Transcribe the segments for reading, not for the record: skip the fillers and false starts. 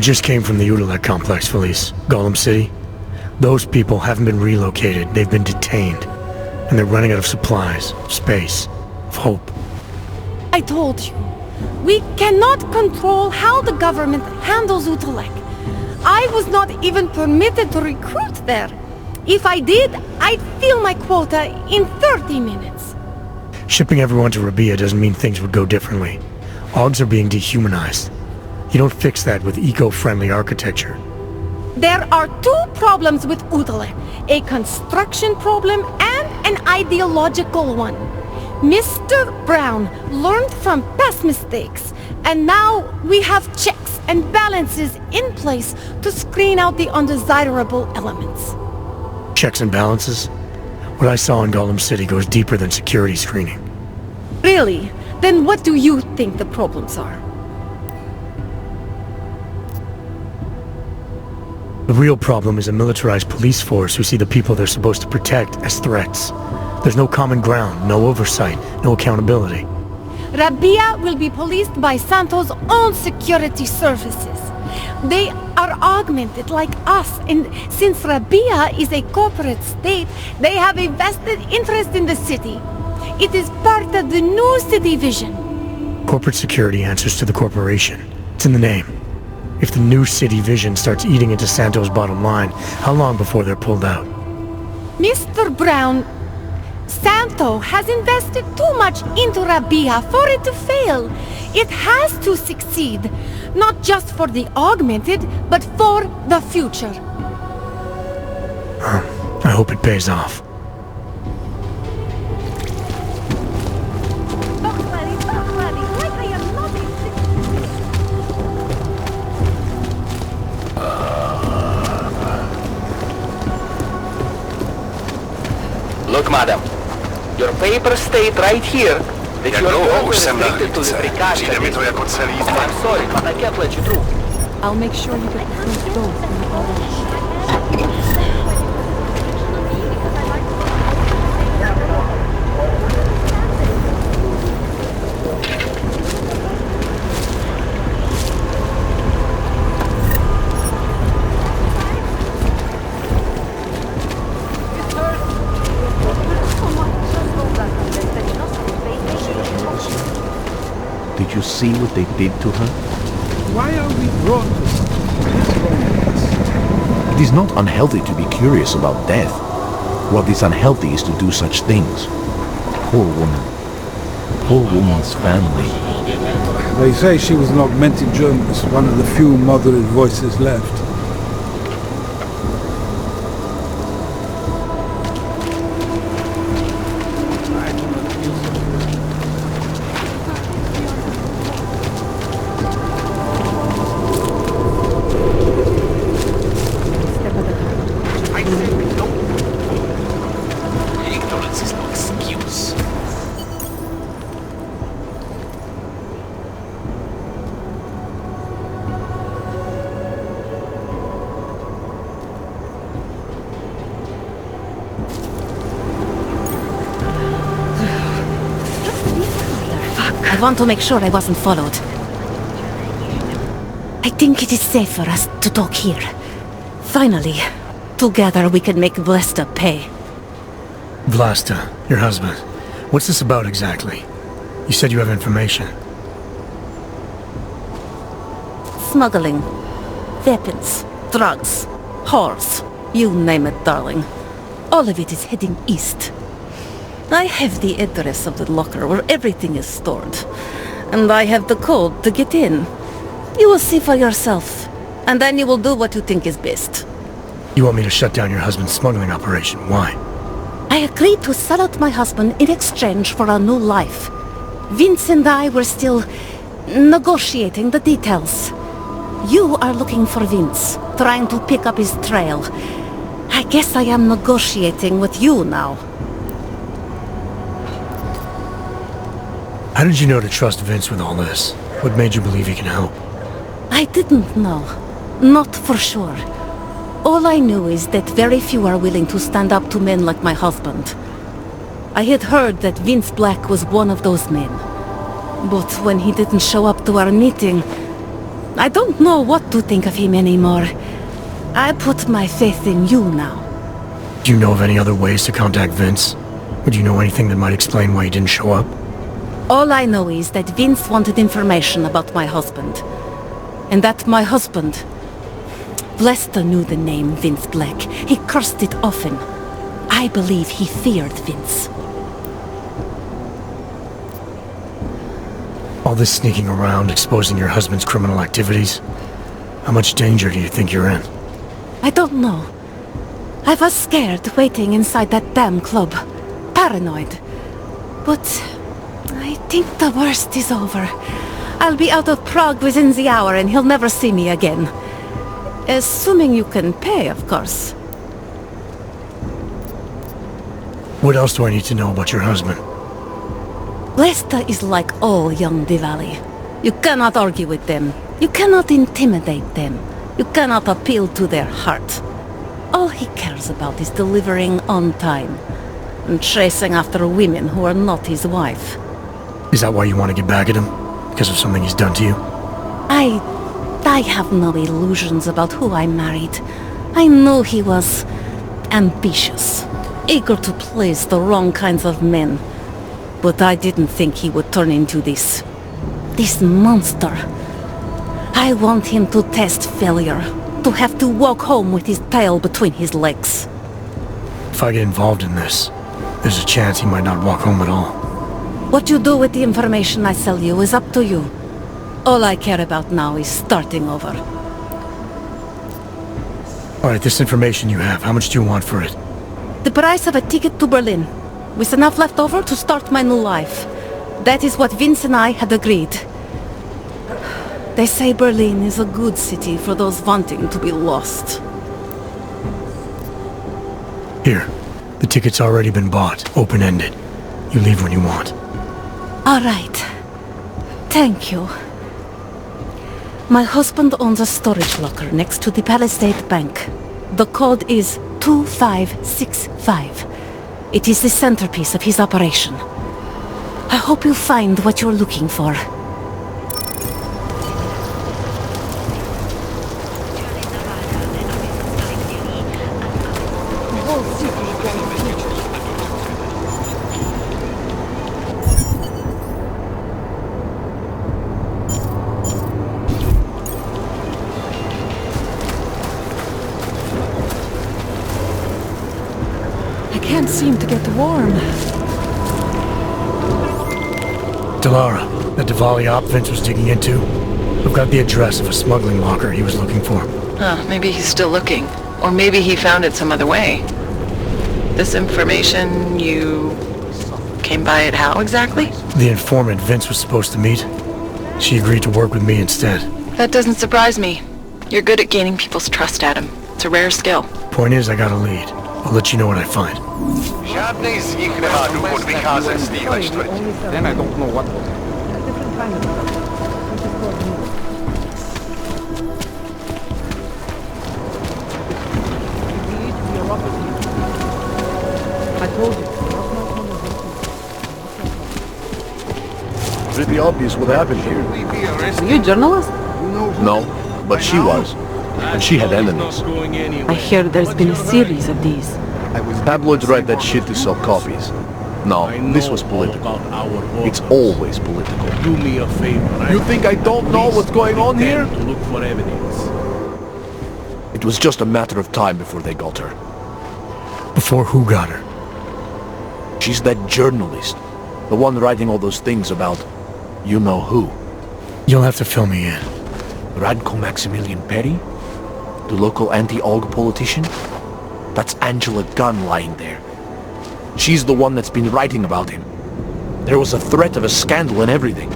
just came from the Udalek complex, Felice. Golem City. Those people haven't been relocated. They've been detained. And they're running out of supplies, of space, of hope. I told you. We cannot control how the government handles Udalek. I was not even permitted to recruit there. If I did, I'd fill my quota in 30 minutes. Shipping everyone to Rabia doesn't mean things would go differently. Augs are being dehumanized. You don't fix that with eco-friendly architecture. There are two problems with Udalek. A construction problem and an ideological one. Mr. Brown learned from past mistakes, and now we have checks and balances in place to screen out the undesirable elements. Checks and balances? What I saw in Golem City goes deeper than security screening. Really? Then what do you think the problems are? The real problem is a militarized police force who see the people they're supposed to protect as threats. There's no common ground, no oversight, no accountability. Rabia will be policed by Santo's own security services. They are augmented like us, and since Rabia is a corporate state, they have a vested interest in the city. It is part of the new city vision. Corporate security answers to the corporation. It's in the name. If the new city vision starts eating into Santo's bottom line, how long before they're pulled out? Mr. Brown, Santo has invested too much into Rabia for it to fail. It has to succeed, not just for the augmented, but for the future. I hope it pays off. Look, madam, your papers state right here that you are restricted to the precaution. I'm sorry, but I can't let you through. I'll make sure you get the front door from the other. Did you see what they did to her? Why are we brought to something? It is not unhealthy to be curious about death. What is unhealthy is to do such things. Poor woman. Poor woman's family. They say she was an augmented journalist, one of the few moderate voices left. I want to make sure I wasn't followed. I think it is safe for us to talk here. Finally, together we can make Vlasta pay. Vlasta, your husband. What's this about exactly? You said you have information. Smuggling. Weapons. Drugs. Whores. You name it, darling. All of it is heading east. I have the address of the locker where everything is stored. And I have the code to get in. You will see for yourself. And then you will do what you think is best. You want me to shut down your husband's smuggling operation? Why? I agreed to sell out my husband in exchange for a new life. Vince and I were still negotiating the details. You are looking for Vince, trying to pick up his trail. I guess I am negotiating with you now. How did you know to trust Vince with all this? What made you believe he can help? I didn't know. Not for sure. All I knew is that very few are willing to stand up to men like my husband. I had heard that Vince Black was one of those men. But when he didn't show up to our meeting, I don't know what to think of him anymore. I put my faith in you now. Do you know of any other ways to contact Vince? Or do you know anything that might explain why he didn't show up? All I know is that Vince wanted information about my husband. And that my husband... Lester knew the name Vince Black. He cursed it often. I believe he feared Vince. All this sneaking around, exposing your husband's criminal activities. How much danger do you think you're in? I don't know. I was scared waiting inside that damn club. Paranoid. But I think the worst is over. I'll be out of Prague within the hour and he'll never see me again. Assuming you can pay, of course. What else do I need to know about your husband? Lester is like all young Diwali. You cannot argue with them. You cannot intimidate them. You cannot appeal to their heart. All he cares about is delivering on time. And chasing after women who are not his wife. Is that why you want to get back at him? Because of something he's done to you? I have no illusions about who I married. I know he was ambitious, eager to please the wrong kinds of men. But I didn't think he would turn into this monster. I want him to test failure, to have to walk home with his tail between his legs. If I get involved in this, there's a chance he might not walk home at all. What you do with the information I sell you is up to you. All I care about now is starting over. Alright, this information you have, how much do you want for it? The price of a ticket to Berlin, with enough left over to start my new life. That is what Vince and I had agreed. They say Berlin is a good city for those wanting to be lost. Here, the ticket's already been bought, open-ended. You leave when you want. All right. Thank you. My husband owns a storage locker next to the Palisade Bank. The code is 2565. It is the centerpiece of his operation. I hope you find what you're looking for. Can't seem to get warm. Delara, that Diwali op Vince was digging into. I've got the address of a smuggling locker he was looking for. Maybe he's still looking. Or maybe he found it some other way. This information, you came by it how exactly? The informant Vince was supposed to meet. She agreed to work with me instead. That doesn't surprise me. You're good at gaining people's trust, Adam. It's a rare skill. Point is, I got a lead. I'll let you know what I find. Žádnej z nich nemá důvod vycházet z téhle čtvrti. Then I don't know what. Pretty obvious what happened here. Are you a journalist? No, but she was. And she had enemies. I hear there's been a series of these. Tabloids write that shit to sell copies. No, this was political. It's always political. Do me a favor. You think I don't know what's going on here? To look for evidence. It was just a matter of time before they got her. Before who got her? She's that journalist. The one writing all those things about you know who. You'll have to fill me in. Radko Maximilian Perry? The local anti-AUG politician? That's Angela Gunn lying there. She's the one that's been writing about him. There was a threat of a scandal and everything.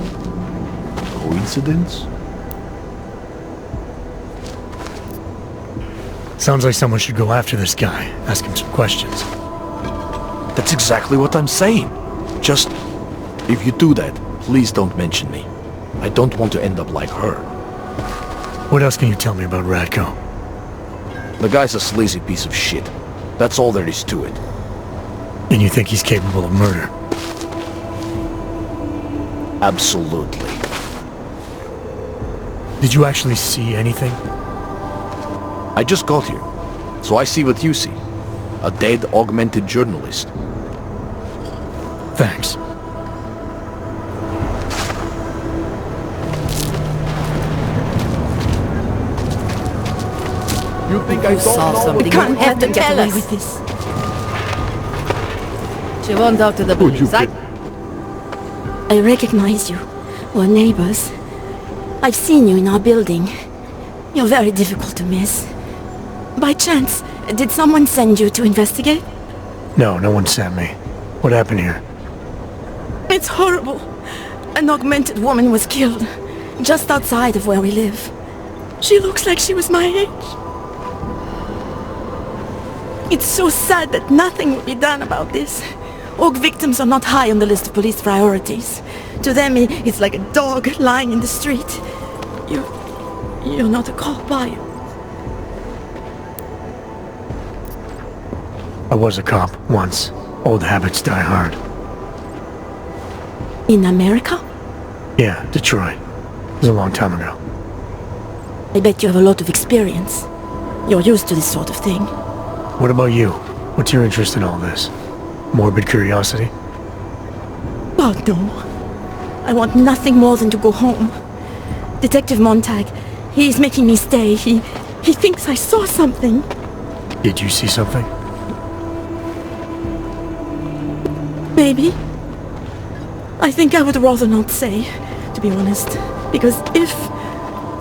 Coincidence? Sounds like someone should go after this guy, ask him some questions. That's exactly what I'm saying. Just, if you do that, please don't mention me. I don't want to end up like her. What else can you tell me about Radko? The guy's a sleazy piece of shit. That's all there is to it. And you think he's capable of murder? Absolutely. Did you actually see anything? I just got here, so I see what you see. A dead, augmented journalist. Thanks. You think I saw something? We can't have to get tell away us. with this. She won't talk to the police. I recognize you. We're neighbors. I've seen you in our building. You're very difficult to miss. By chance, did someone send you to investigate? No, no one sent me. What happened here? It's horrible. An augmented woman was killed, just outside of where we live. She looks like she was my age. It's so sad that nothing will be done about this. Org victims are not high on the list of police priorities. To them, it's like a dog lying in the street. You're not a cop, are you? I was a cop once. Old habits die hard. In America? Yeah, Detroit. It was a long time ago. I bet you have a lot of experience. You're used to this sort of thing. What about you? What's your interest in all this? Morbid curiosity? Oh, no. I want nothing more than to go home. Detective Montag, he's making me stay. He thinks I saw something. Did you see something? Maybe. I think I would rather not say, to be honest. Because if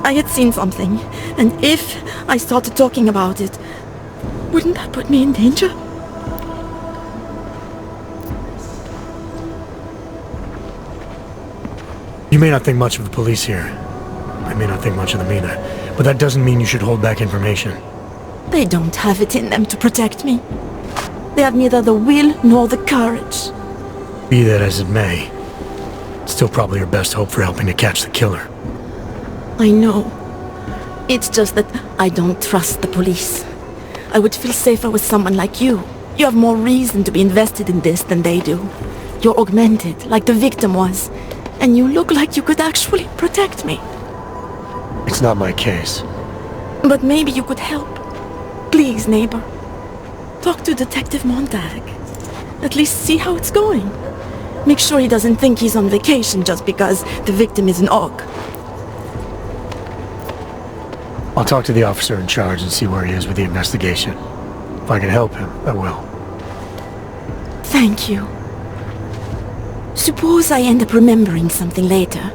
I had seen something, and if I started talking about it, wouldn't that put me in danger? You may not think much of the police here. I may not think much of them either. But that doesn't mean you should hold back information. They don't have it in them to protect me. They have neither the will nor the courage. Be that as it may, it's still probably your best hope for helping to catch the killer. I know. It's just that I don't trust the police. I would feel safer with someone like you. You have more reason to be invested in this than they do. You're augmented, like the victim was. And you look like you could actually protect me. It's not my case. But maybe you could help. Please, neighbor. Talk to Detective Montag. At least see how it's going. Make sure he doesn't think he's on vacation just because the victim is an aug. I'll talk to the officer in charge and see where he is with the investigation. If I can help him, I will. Thank you. Suppose I end up remembering something later.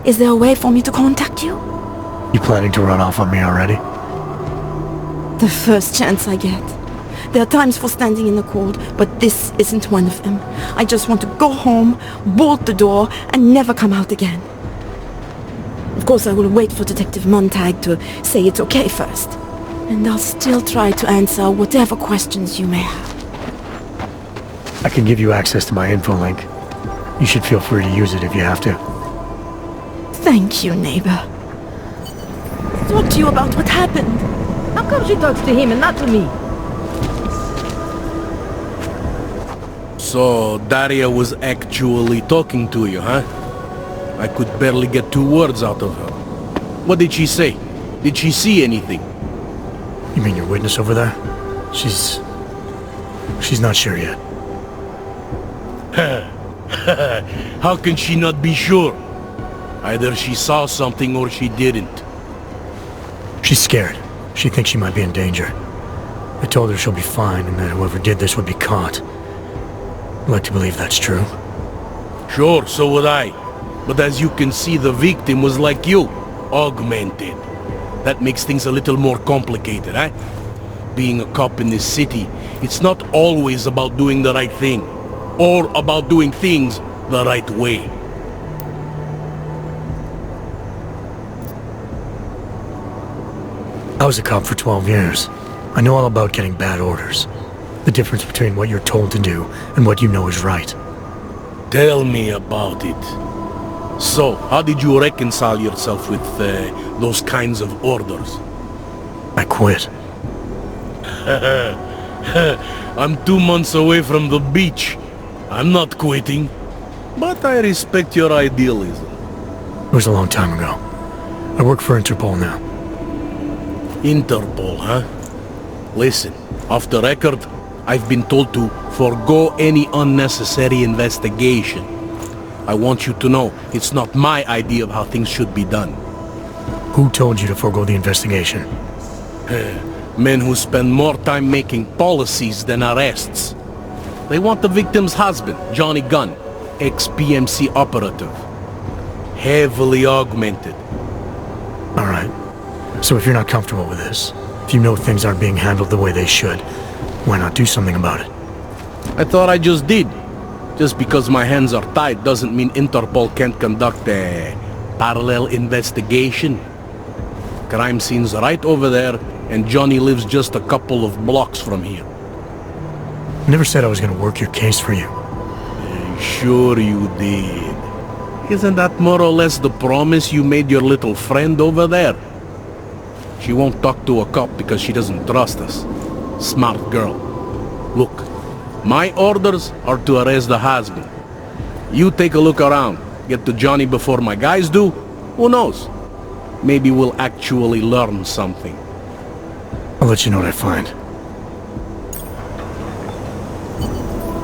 Is there a way for me to contact you? You planning to run off on me already? The first chance I get. There are times for standing in the cold, but this isn't one of them. I just want to go home, bolt the door, and never come out again. Of course, I will wait for Detective Montag to say it's okay first. And I'll still try to answer whatever questions you may have. I can give you access to my info link. You should feel free to use it if you have to. Thank you, neighbor. Talk to you about what happened. How come she talks to him and not to me? So, Daria was actually talking to you, huh? I could barely get 2 words out of her. What did she say? Did she see anything? You mean your witness over there? She's not sure yet. How can she not be sure? Either she saw something or she didn't. She's scared. She thinks she might be in danger. I told her she'll be fine and that whoever did this would be caught. I'd like to believe that's true. Sure, so would I. But as you can see, the victim was like you, augmented. That makes things a little more complicated, eh? Being a cop in this city, it's not always about doing the right thing, or about doing things the right way. I was a cop for 12 years. I know all about getting bad orders. The difference between what you're told to do and what you know is right. Tell me about it. So, how did you reconcile yourself with those kinds of orders? I quit. I'm 2 months away from the beach. I'm not quitting. But I respect your idealism. It was a long time ago. I work for Interpol now. Interpol, huh? Listen, off the record, I've been told to forego any unnecessary investigation. I want you to know, it's not my idea of how things should be done. Who told you to forego the investigation? Men who spend more time making policies than arrests. They want the victim's husband, Johnny Gunn, ex-PMC operative. Heavily augmented. Alright. So if you're not comfortable with this, if you know things aren't being handled the way they should, why not do something about it? I thought I just did. Just because my hands are tied doesn't mean Interpol can't conduct a parallel investigation. Crime scene's right over there, and Johnny lives just a couple of blocks from here. I never said I was gonna work your case for you. Sure you did. Isn't that more or less the promise you made your little friend over there? She won't talk to a cop because she doesn't trust us. Smart girl. Look, my orders are to arrest the husband. You take a look around. Get to Johnny before my guys do. Who knows? Maybe we'll actually learn something. I'll let you know what I find.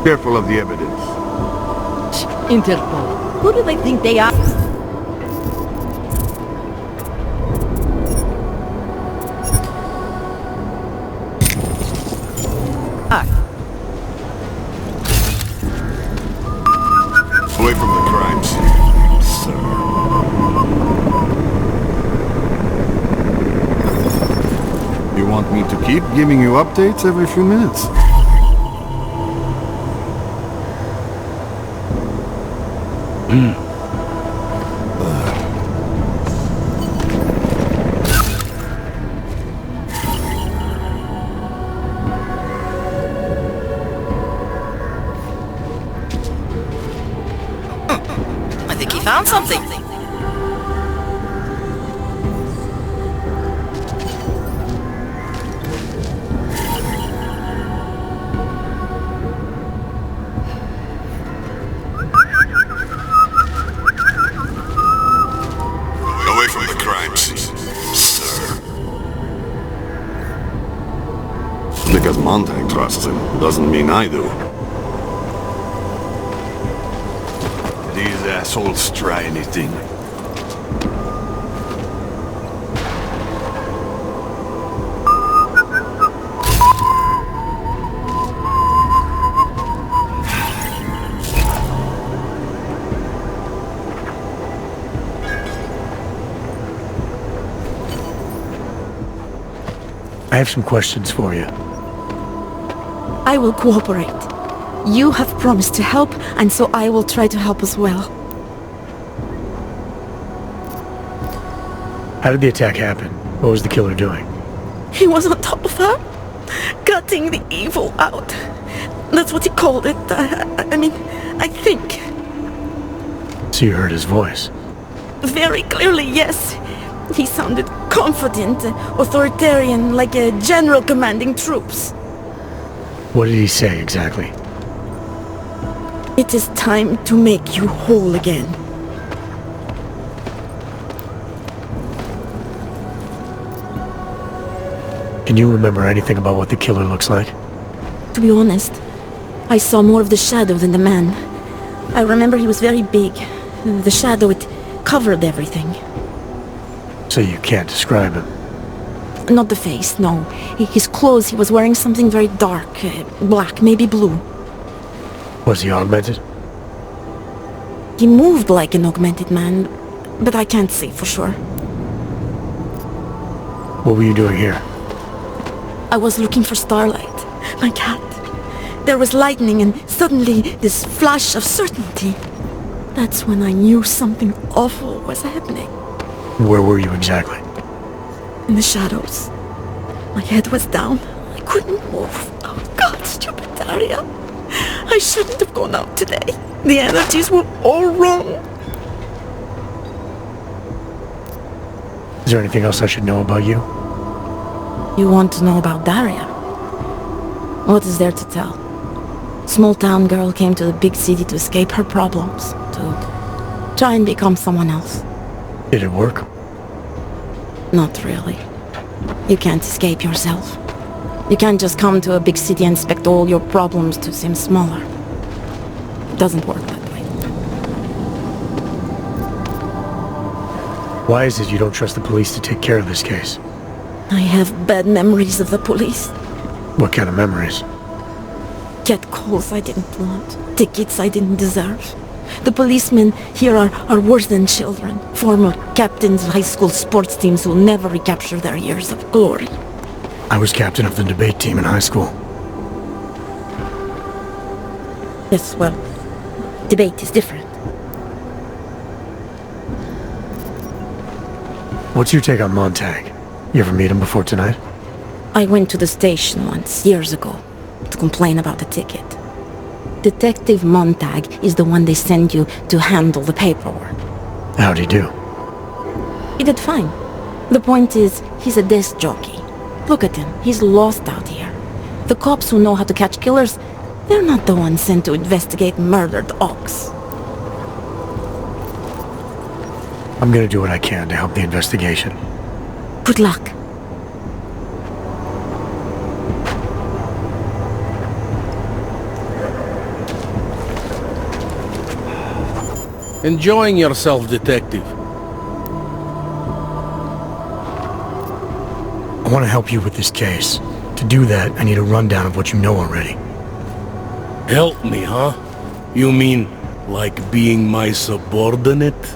Careful of the evidence. Interpol. Who do they think they are? Away from the crime scene, sir. You want me to keep giving you updates every few minutes? I think he found something. Away from the crime scene, sir. Because Montag trusts him doesn't mean I do. These assholes try anything. I have some questions for you. I will cooperate. You have promised to help, and so I will try to help as well. How did the attack happen? What was the killer doing? He was on top of her, cutting the evil out. That's what he called it. I mean, I think. So you heard his voice? Very clearly, yes. He sounded confident, authoritarian, like a general commanding troops. What did he say exactly? It is time to make you whole again. Can you remember anything about what the killer looks like? To be honest, I saw more of the shadow than the man. I remember he was very big. The shadow, it covered everything. So you can't describe him? Not the face, no. His clothes, he was wearing something very dark, black, maybe blue. Was he augmented? He moved like an augmented man, but I can't say for sure. What were you doing here? I was looking for Starlight, my cat. There was lightning and suddenly this flash of certainty. That's when I knew something awful was happening. Where were you exactly? In the shadows. My head was down. I couldn't move. Oh God, stupid Daria. I shouldn't have gone out today. The energies were all wrong. Is there anything else I should know about you? You want to know about Daria? What is there to tell? Small town girl came to the big city to escape her problems, to try and become someone else. Did it work? Not really. You can't escape yourself. You can't just come to a big city and expect all your problems to seem smaller. It doesn't work that way. Why is it you don't trust the police to take care of this case? I have bad memories of the police. What kind of memories? Get calls I didn't want. Tickets I didn't deserve. The policemen here are worse than children. Former captains of high school sports teams who never recapture their years of glory. I was captain of the debate team in high school. Yes, well, debate is different. What's your take on Montag? You ever meet him before tonight? I went to the station once, years ago, to complain about the ticket. Detective Montag is the one they send you to handle the paperwork. How'd he do? He did fine. The point is, he's a desk jockey. Look at him, he's lost out here. The cops who know how to catch killers, they're not the ones sent to investigate murdered ox. I'm gonna do what I can to help the investigation. Good luck. Enjoying yourself, detective. I want to help you with this case. To do that, I need a rundown of what you know already. Help me, huh? You mean, like being my subordinate?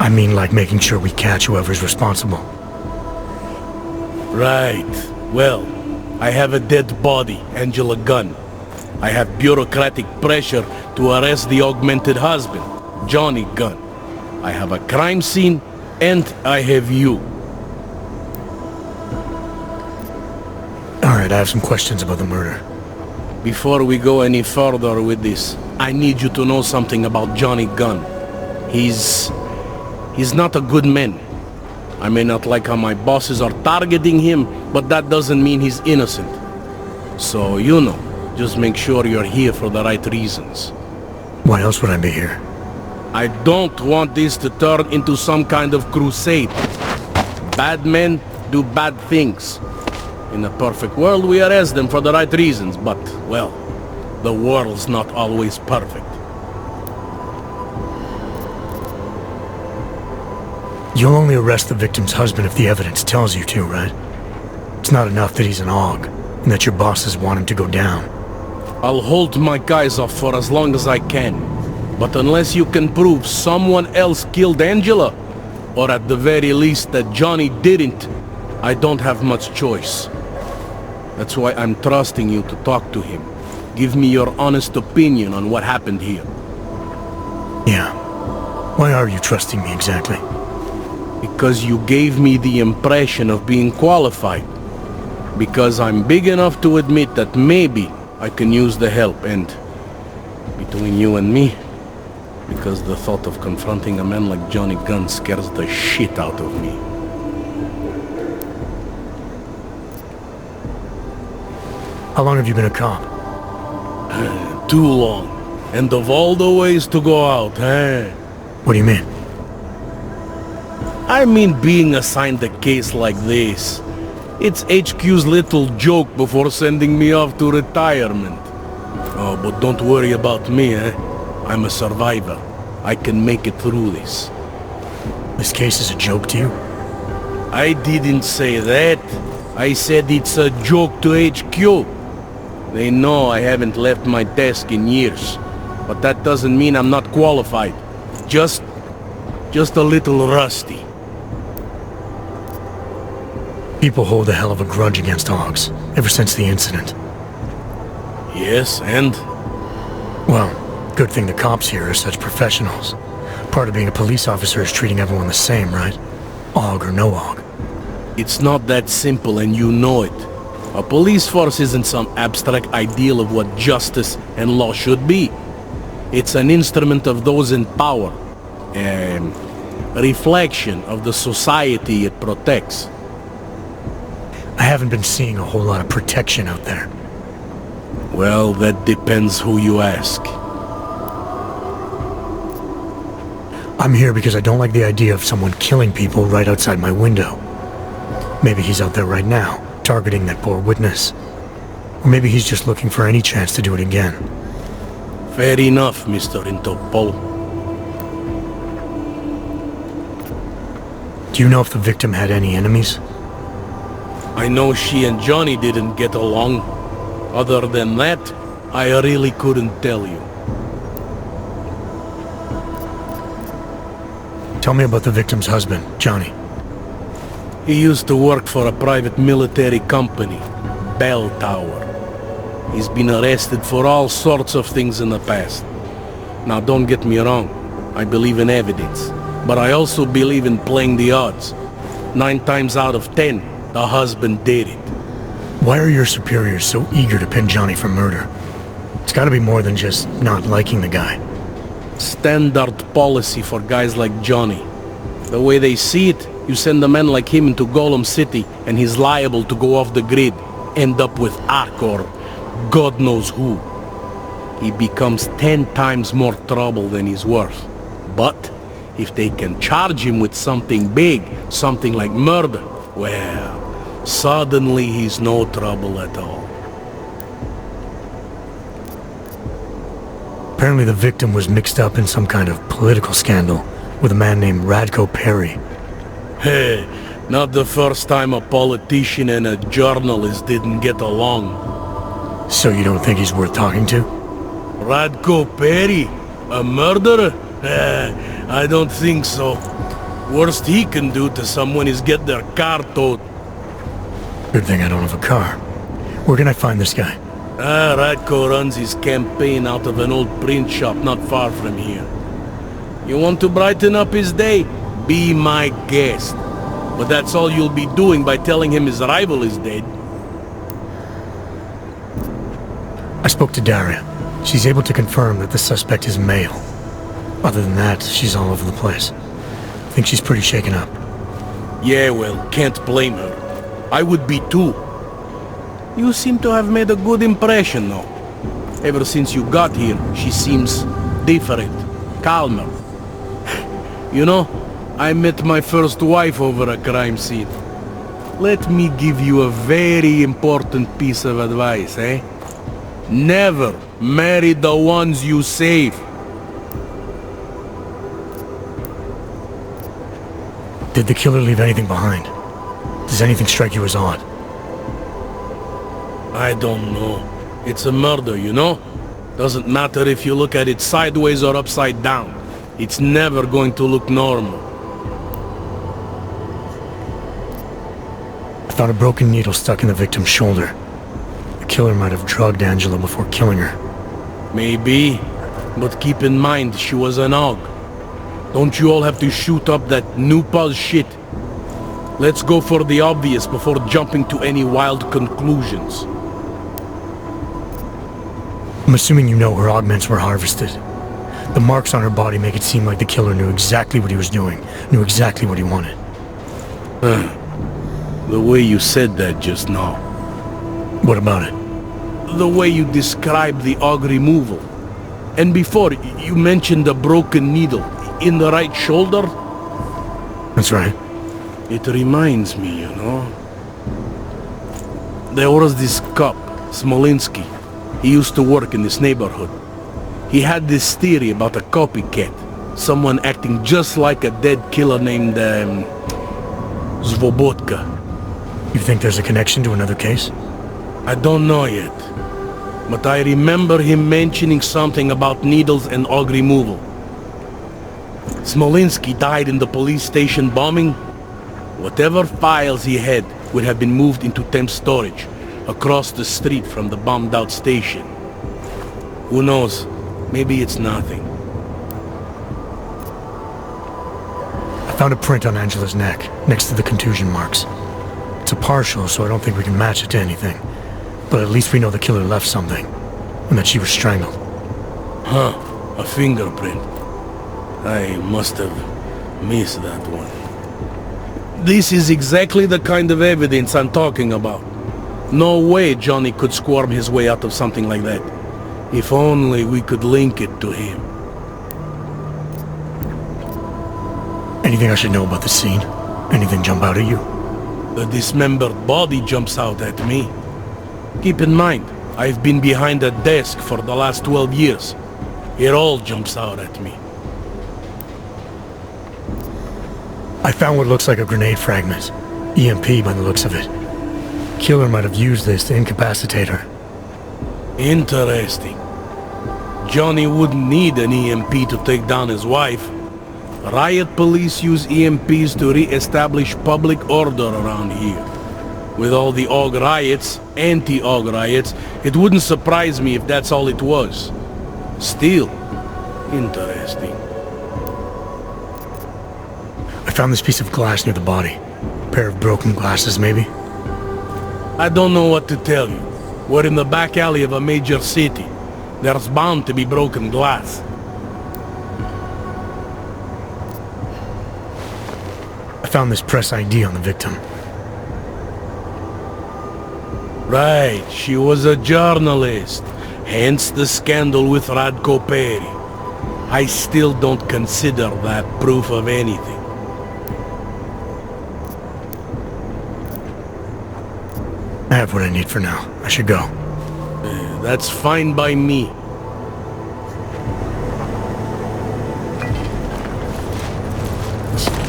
I mean like making sure we catch whoever's responsible. Right. Well, I have a dead body, Angela Gunn. I have bureaucratic pressure to arrest the augmented husband, Johnny Gunn. I have a crime scene, and I have you. Alright, I have some questions about the murder. Before we go any further with this, I need you to know something about Johnny Gunn. He's not a good man. I may not like how my bosses are targeting him, but that doesn't mean he's innocent. So, you know, just make sure you're here for the right reasons. Why else would I be here? I don't want this to turn into some kind of crusade. Bad men do bad things. In a perfect world, we arrest them for the right reasons, but, well, the world's not always perfect. You'll only arrest the victim's husband if the evidence tells you to, right? It's not enough that he's an AUG, and that your bosses want him to go down. I'll hold my guys off for as long as I can. But unless you can prove someone else killed Angela, or at the very least that Johnny didn't, I don't have much choice. That's why I'm trusting you to talk to him. Give me your honest opinion on what happened here. Yeah. Why are you trusting me exactly? Because you gave me the impression of being qualified. Because I'm big enough to admit that maybe I can use the help, and between you and me, because the thought of confronting a man like Johnny Gunn scares the shit out of me. How long have you been a cop? Too long. And of all the ways to go out, eh? What do you mean? I mean being assigned a case like this. It's HQ's little joke before sending me off to retirement. Oh, but don't worry about me, eh? I'm a survivor. I can make it through this. This case is a joke to you? I didn't say that. I said it's a joke to HQ. They know I haven't left my desk in years. But that doesn't mean I'm not qualified. Just a little rusty. People hold a hell of a grudge against AUGs, ever since the incident. Yes, and? Well, good thing the cops here are such professionals. Part of being a police officer is treating everyone the same, right? AUG or no AUG. It's not that simple, and you know it. A police force isn't some abstract ideal of what justice and law should be. It's an instrument of those in power. A reflection of the society it protects. I haven't been seeing a whole lot of protection out there. Well, that depends who you ask. I'm here because I don't like the idea of someone killing people right outside my window. Maybe he's out there right now, targeting that poor witness. Or maybe he's just looking for any chance to do it again. Fair enough, Mr. Interpol. Do you know if the victim had any enemies? I know she and Johnny didn't get along. Other than that, I really couldn't tell you. Tell me about the victim's husband, Johnny. He used to work for a private military company, Bell Tower. He's been arrested for all sorts of things in the past. Now don't get me wrong, I believe in evidence. But I also believe in playing the odds. 9 times out of 10, the husband did it. Why are your superiors so eager to pin Johnny for murder? It's gotta be more than just not liking the guy. Standard policy for guys like Johnny. The way they see it, you send a man like him into Golem City and he's liable to go off the grid, end up with Ark or God knows who. He becomes 10 times more trouble than he's worth. But if they can charge him with something big, something like murder, well, suddenly he's no trouble at all. Apparently the victim was mixed up in some kind of political scandal with a man named Radko Perry. Hey, not the first time a politician and a journalist didn't get along. So you don't think he's worth talking to? Radko Perry? A murderer? I don't think so. Worst he can do to someone is get their car towed. Good thing I don't have a car. Where can I find this guy? Radko runs his campaign out of an old print shop not far from here. You want to brighten up his day? Be my guest. But that's all you'll be doing by telling him his rival is dead. I spoke to Daria. She's able to confirm that the suspect is male. Other than that, she's all over the place. I think she's pretty shaken up. Yeah, well, can't blame her. I would be too. You seem to have made a good impression, though. Ever since you got here, she seems different, calmer. You know, I met my first wife over a crime scene. Let me give you a very important piece of advice, eh? Never marry the ones you save. Did the killer leave anything behind? Does anything strike you as odd? I don't know. It's a murder, you know? Doesn't matter if you look at it sideways or upside down. It's never going to look normal. I found a broken needle stuck in the victim's shoulder. The killer might have drugged Angela before killing her. Maybe, but keep in mind she was an AUG. Don't you all have to shoot up that new puzz shit? Let's go for the obvious before jumping to any wild conclusions. I'm assuming you know her augments were harvested. The marks on her body make it seem like the killer knew exactly what he was doing, knew exactly what he wanted. The way you said that just now. What about it? The way you described the AUG removal. And before, you mentioned a broken needle in the right shoulder? That's right. It reminds me, you know. There was this cop, Smolinski. He used to work in this neighborhood. He had this theory about a copycat. Someone acting just like a dead killer named, Svobotka. You think there's a connection to another case? I don't know yet. But I remember him mentioning something about needles and AUG removal. Smolinski died in the police station bombing. Whatever files he had would have been moved into temp storage, across the street from the bombed-out station. Who knows? Maybe it's nothing. I found a print on Angela's neck, next to the contusion marks. It's a partial, so I don't think we can match it to anything. But at least we know the killer left something, and that she was strangled. Huh, a fingerprint. I must have missed that one. This is exactly the kind of evidence I'm talking about. No way Johnny could squirm his way out of something like that. If only we could link it to him. Anything I should know about the scene? Anything jump out at you? The dismembered body jumps out at me. Keep in mind, I've been behind a desk for the last 12 years. It all jumps out at me. I found what looks like a grenade fragment. EMP by the looks of it. Killer might have used this to incapacitate her. Interesting. Johnny wouldn't need an EMP to take down his wife. Riot police use EMPs to re-establish public order around here. With all the AUG riots, anti-AUG riots, it wouldn't surprise me if that's all it was. Still, interesting. I found this piece of glass near the body. A pair of broken glasses, maybe? I don't know what to tell you. We're in the back alley of a major city. There's bound to be broken glass. I found this press ID on the victim. Right, she was a journalist. Hence the scandal with Radko Perry. I still don't consider that proof of anything. I have what I need for now. I should go. That's fine by me.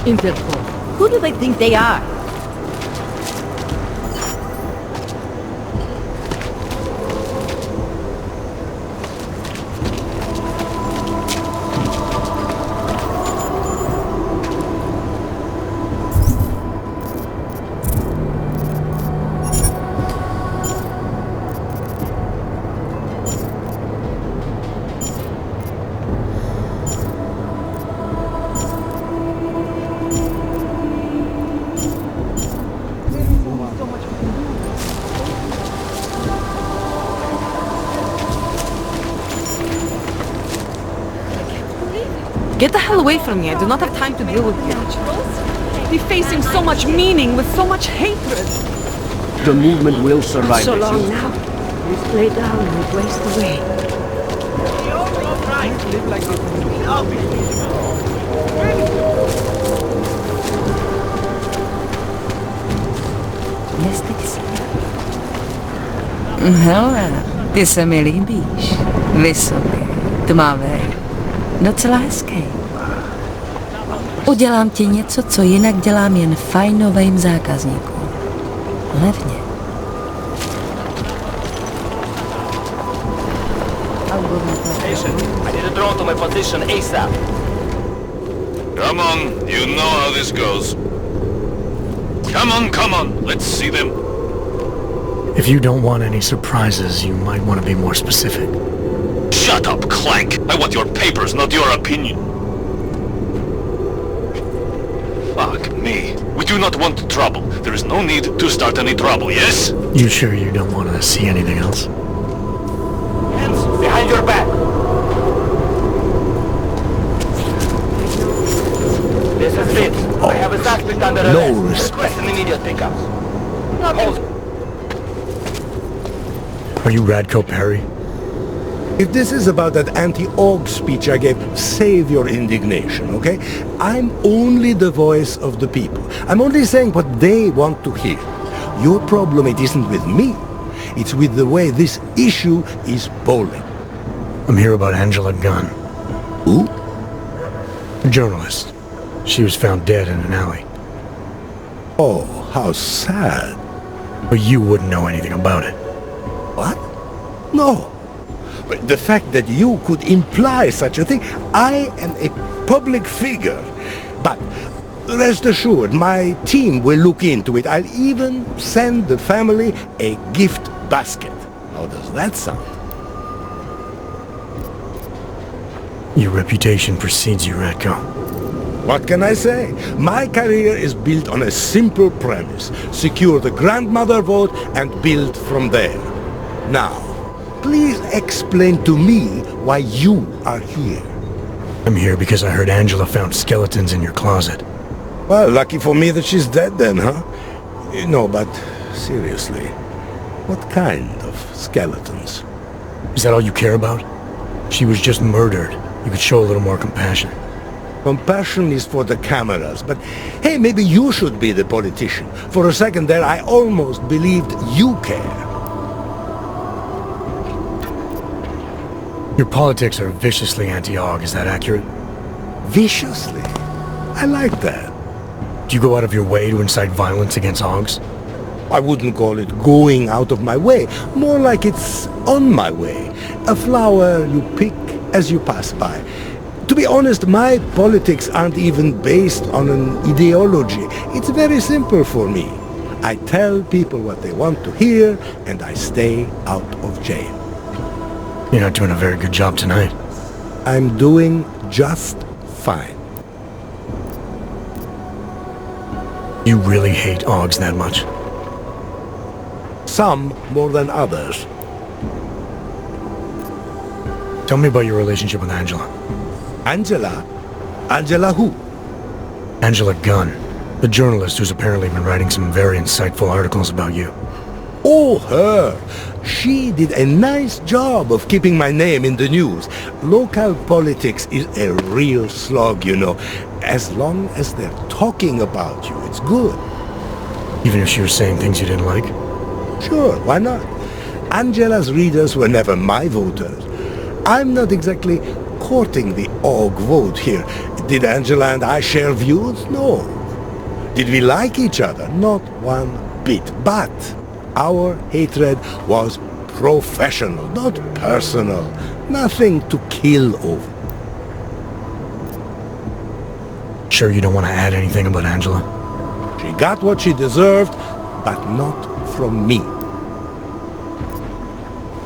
Interpol. Who do they think they are? Get the hell away from me. I do not have time to deal with you. Defacing so much meaning with so much hatred. The movement will survive. So long now. Just lay down and waste away. Hele, ty se mi líbíš. Vysoké, tmavé, docela hezký. Udělám ti něco, co jinak dělám jen fajnovým zákazníkům. Levně. I need a drone to my position ASAP. Come on, you know how this goes. Come on, let's see them. If you don't want any surprises, you might want to be more specific. Shut up, Clank! I want your papers, not your opinion. Fuck me. We do not want trouble. There is no need to start any trouble, yes? You sure you don't want to see anything else? Hands behind your back. This is it. I have a suspect under arrest. Request an immediate pickup. Are you Radko Perry? If this is about that anti-AUG speech I gave, save your indignation, okay? I'm only the voice of the people. I'm only saying what they want to hear. Your problem, it isn't with me. It's with the way this issue is polling. I'm here about Angela Gunn. Who? A journalist. She was found dead in an alley. Oh, how sad. But you wouldn't know anything about it. What? No. But the fact that you could imply such a thing, I am a public figure. But rest assured, my team will look into it. I'll even send the family a gift basket. How does that sound? Your reputation precedes you, Radko. What can I say? My career is built on a simple premise. Secure the grandmother vote and build from there. Now, please explain to me why you are here. I'm here because I heard Angela found skeletons in your closet. Well, lucky for me that she's dead then, huh? No, but seriously, what kind of skeletons? Is that all you care about? She was just murdered. You could show a little more compassion. Compassion is for the cameras, but hey, maybe you should be the politician. For a second there, I almost believed you care. Your politics are viciously anti-AUG, is that accurate? Viciously? I like that. Do you go out of your way to incite violence against AUGs? I wouldn't call it going out of my way. More like it's on my way. A flower you pick as you pass by. To be honest, my politics aren't even based on an ideology. It's very simple for me. I tell people what they want to hear, and I stay out of jail. You're not doing a very good job tonight. I'm doing just fine. You really hate AUGs that much? Some more than others. Tell me about your relationship with Angela. Angela? Angela who? Angela Gunn, the journalist who's apparently been writing some very insightful articles about you. Oh, her! She did a nice job of keeping my name in the news. Local politics is a real slog, you know. As long as they're talking about you, it's good. Even if she was saying things you didn't like? Sure, why not? Angela's readers were never my voters. I'm not exactly courting the AUG vote here. Did Angela and I share views? No. Did we like each other? Not one bit. But our hatred was professional, not personal. Nothing to kill over. Sure you don't want to add anything about Angela? She got what she deserved, but not from me.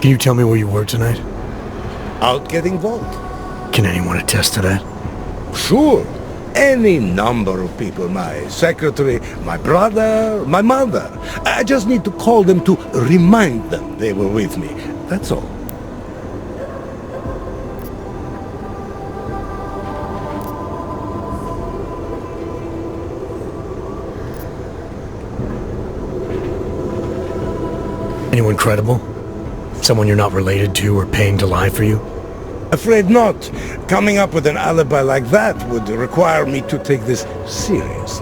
Can you tell me where you were tonight? Out getting vote. Can anyone attest to that? Sure. Any number of people. My secretary, my brother, my mother. I just need to call them to remind them they were with me. That's all. Anyone credible? Someone you're not related to or paying to lie for you? Afraid not. Coming up with an alibi like that would require me to take this serious.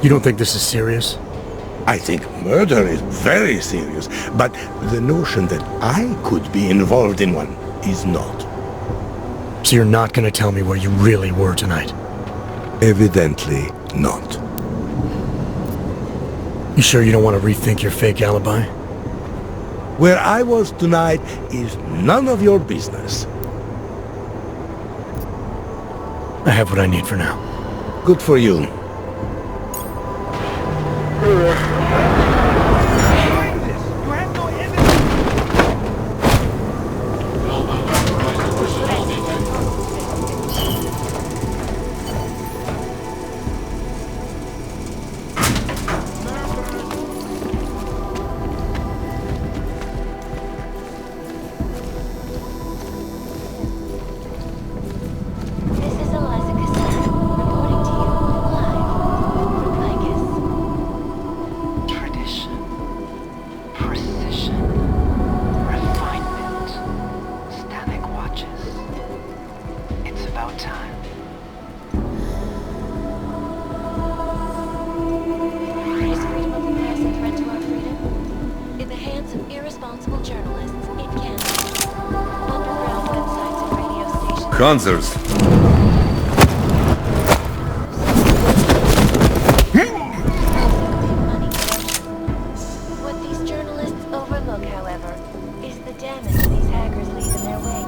You don't think this is serious? I think murder is very serious, but the notion that I could be involved in one is not. So you're not gonna tell me where you really were tonight? Evidently not. You sure you don't want to rethink your fake alibi? Where I was tonight is none of your business. I have what I need for now. Good for you. Panzers. What these journalists overlook, however, is the damage these hackers leave in their wake.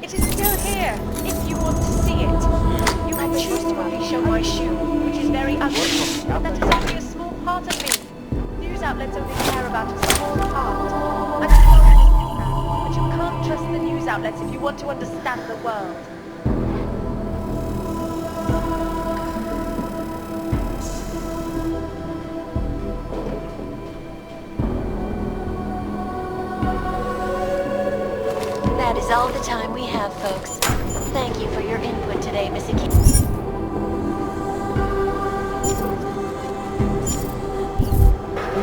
It is still here, if you want to see it. You can choose to only show my shoe, which is very ugly, but that is only a small part of me. News outlets only care about a small part. I'm sorry, but you can't trust the news outlets if you want to understand the world. That is all the time we have, folks. Thank you for your input today, Missy King.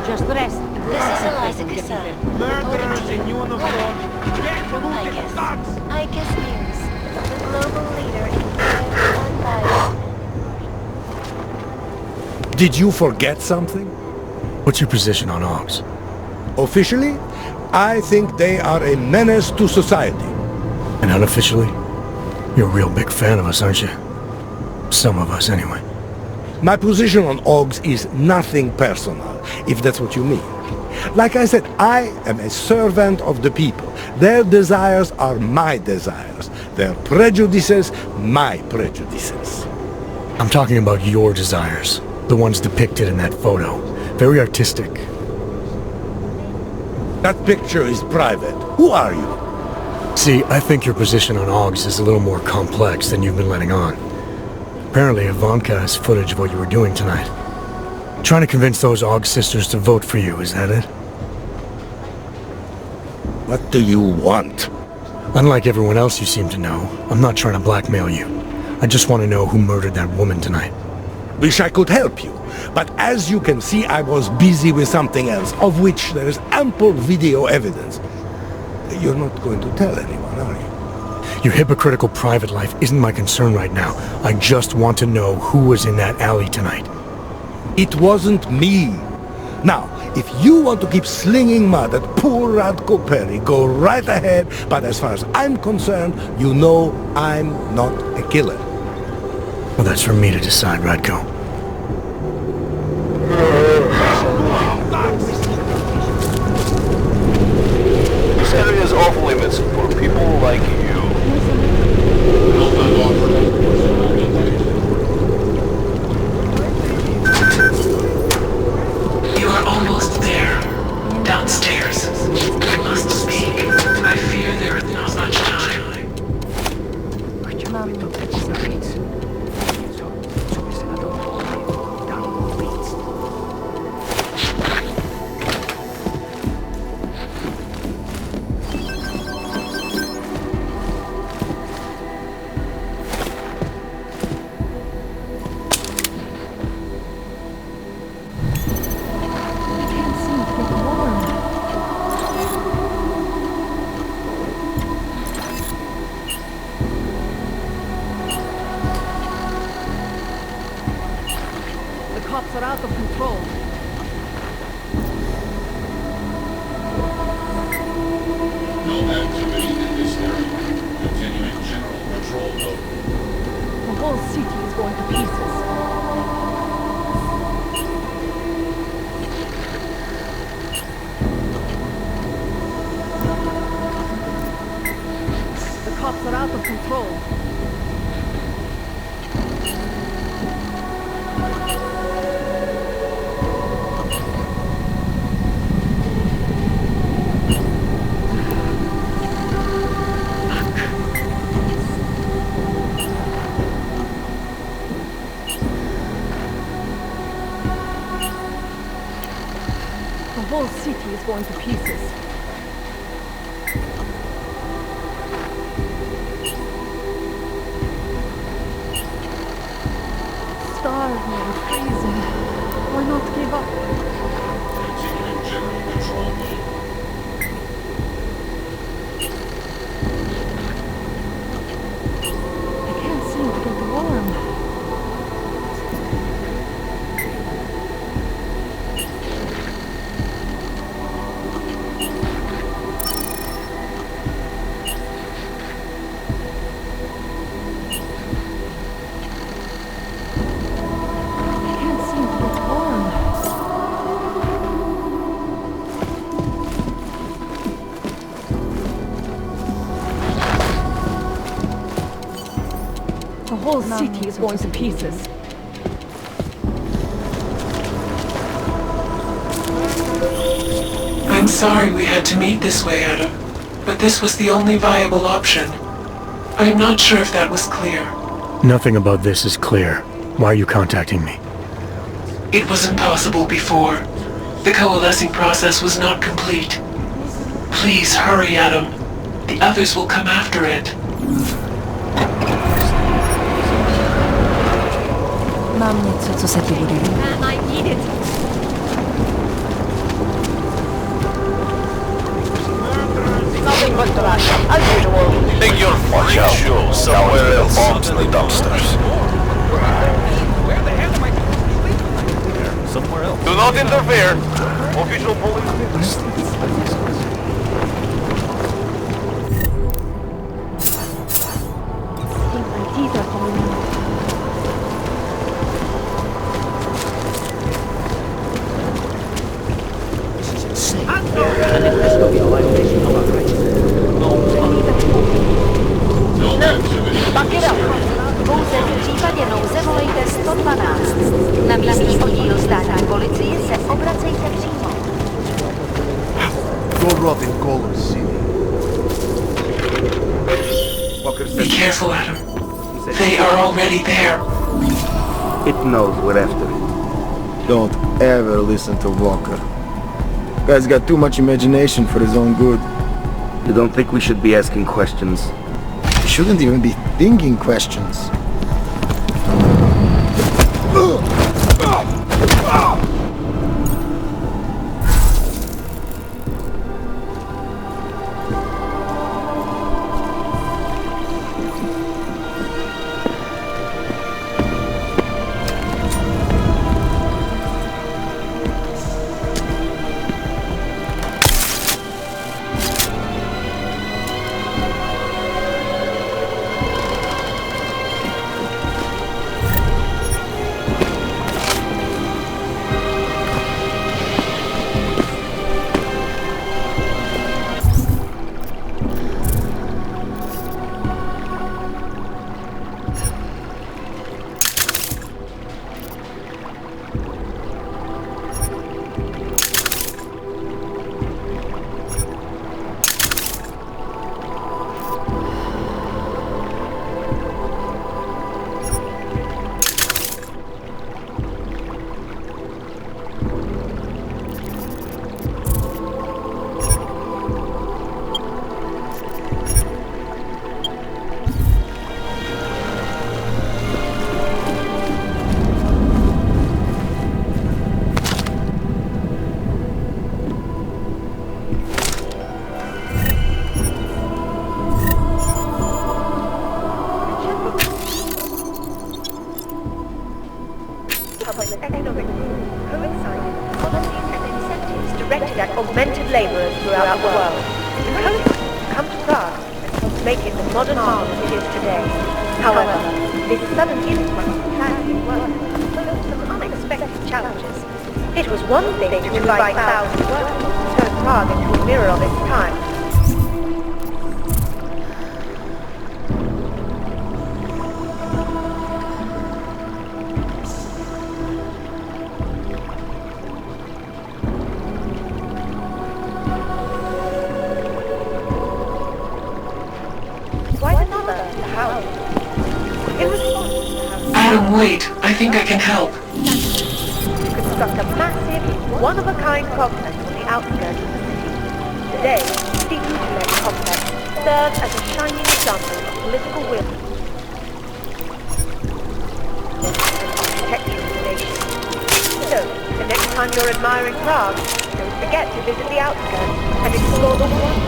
Just rest. This is Eliza Kassan. Murderers in uniform. Eidos News, the global leader in crime and violence. Did you forget something? What's your position on Augs? Officially, I think they are a menace to society. And unofficially? You're a real big fan of us, aren't you? Some of us, anyway. My position on Augs is nothing personal, if that's what you mean. Like I said, I am a servant of the people. Their desires are my desires. Their prejudices, my prejudices. I'm talking about your desires. The ones depicted in that photo. Very artistic. That picture is private. Who are you? See, I think your position on Augs is a little more complex than you've been letting on. Apparently, Ivanka has footage of what you were doing tonight. Trying to convince those Augs sisters to vote for you, is that it? What do you want? Unlike everyone else you seem to know, I'm not trying to blackmail you. I just want to know who murdered that woman tonight. Wish I could help you, but as you can see, I was busy with something else, of which there is ample video evidence. You're not going to tell anyone, are you? Your hypocritical private life isn't my concern right now. I just want to know who was in that alley tonight. It wasn't me. Now, if you want to keep slinging mud at poor Radko Perry, go right ahead, but as far as I'm concerned, you know I'm not a killer. Well, that's for me to decide, Radko. This area is off limits for people like you. You are almost there. Downstairs. We must speak. I fear there is not much time. Are out of control. No activity in this area. Continuing general patrol mode. The whole city is going to pieces. The cops are out of control. The whole city is going to pieces. Starving and freezing. Why not give up? Continuing general control mode. I can't seem to get warm. whole city is going to pieces. I'm sorry we had to meet this way, Adam, but this was the only viable option. I'm not sure if that was clear. Nothing about this is clear. Why are you contacting me? It wasn't possible before. The coalescing process was not complete. Please hurry, Adam. The others will come after it. Mám něco, co se ti bude líbit. I need it. Nothing but trash, as usual. Make your freak show somewhere else. Bombs in the dumpsters. Where the hell am I Somewhere else. Do not interfere. Official police. My teeth are falling out. Back it up. Pouze v případě nouze volejte 112. Na místní oddíl státní policie se obracejte přímo. Go rot in Color City. Be careful, Adam. They are already there. It knows we're after it. Don't ever listen to Walker. Guy's got too much imagination for his own good. You don't think we should be asking questions? He shouldn't even be thinking questions. Augmented labourers throughout the world. The coast come to Prague and make it the modern arm it is today. However, this sudden influx of planning work posed some unexpected challenges. It was one thing to invite thousands of workers to turn Prague into a mirror of its time. Adam, wait. I think I can help. To construct a massive, one-of-a-kind complex on the outskirts of the city. Today, the Utrecht complex serves as a shining example of political will and architectural innovation. So, the next time you're admiring Prague, don't forget to visit the outskirts and explore the world.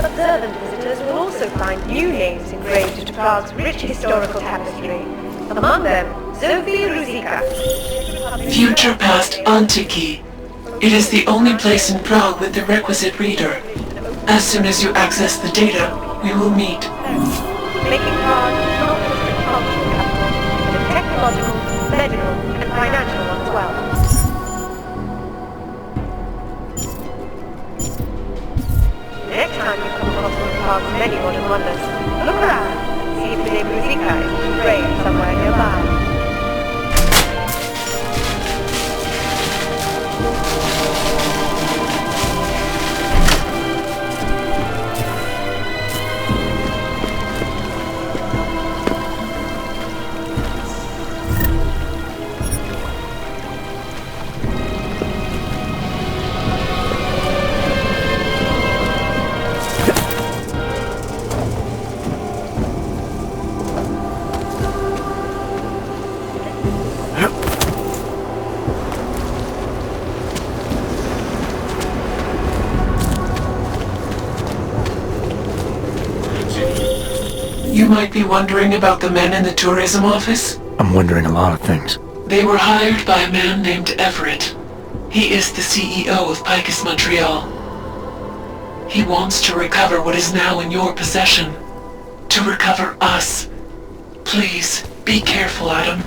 Observant visitors will also find new names engraved into Prague's rich historical tapestry. Among them, Zofia Ruzicka. Future Past Antiki. It is the only place in Prague with the requisite reader. As soon as you access the data, we will meet. Making Prague not just a cultural capital, but a technological, might be wondering about the men in the tourism office? I'm wondering a lot of things. They were hired by a man named Everett. He is the CEO of Picus Montreal. He wants to recover what is now in your possession. To recover us. Please, be careful, Adam.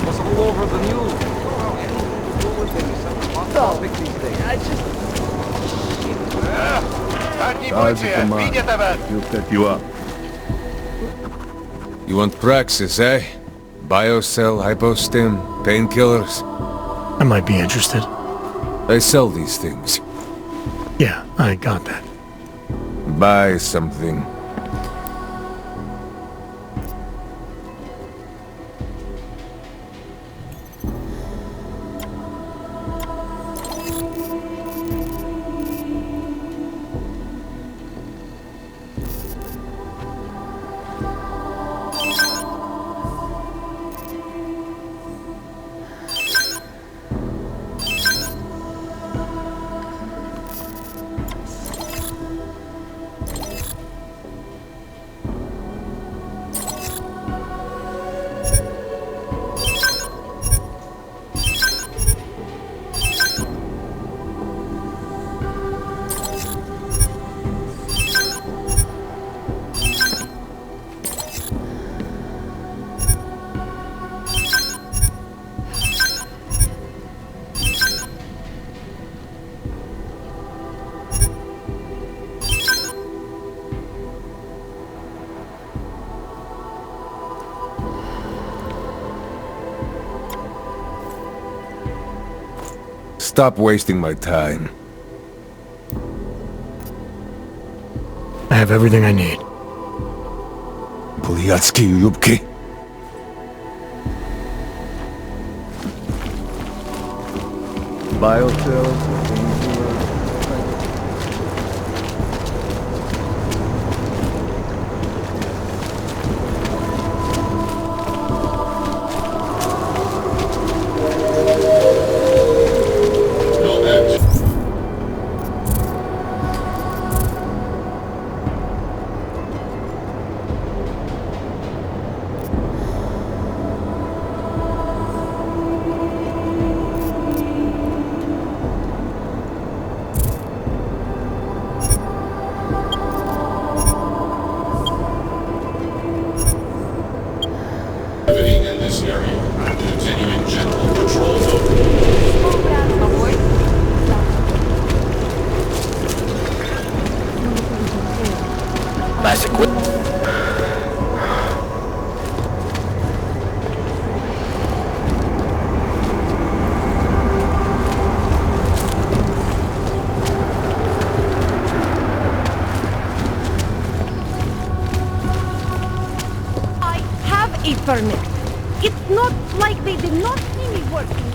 Was all over the news. He'll set you up. You want praxis, eh? Biocell, hypostim, painkillers? I might be interested. I sell these things. Yeah, I got that. Buy something. Stop wasting my time. I have everything I need. Poliatsky Yubki. Biocells. In this area. Continuing general patrol mode. Nice equipment. I have a permit. It's not like they did not see me working